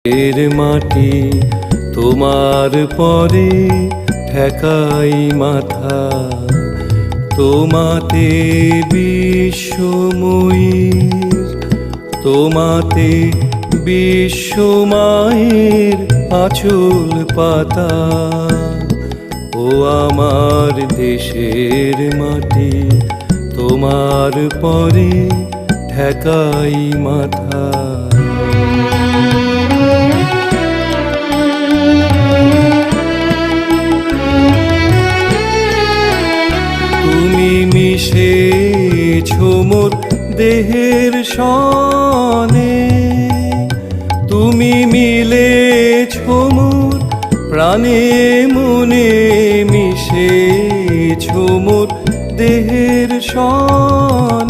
এর মাটি তোমার পরে ঠেকাই মাথা, তোমাতে বিশ্বময়ীর, তোমাতে বিশ্বমায়ের আঁচল পাতা। ও আমার দেশের মাটি তোমার পরে ঠেকাই মাথা। তুমি মিশেছো মোর দেহের সনে, তুমি মিলেছো মোর প্রাণে মনে, মিশেছো মোর দেহের সনে।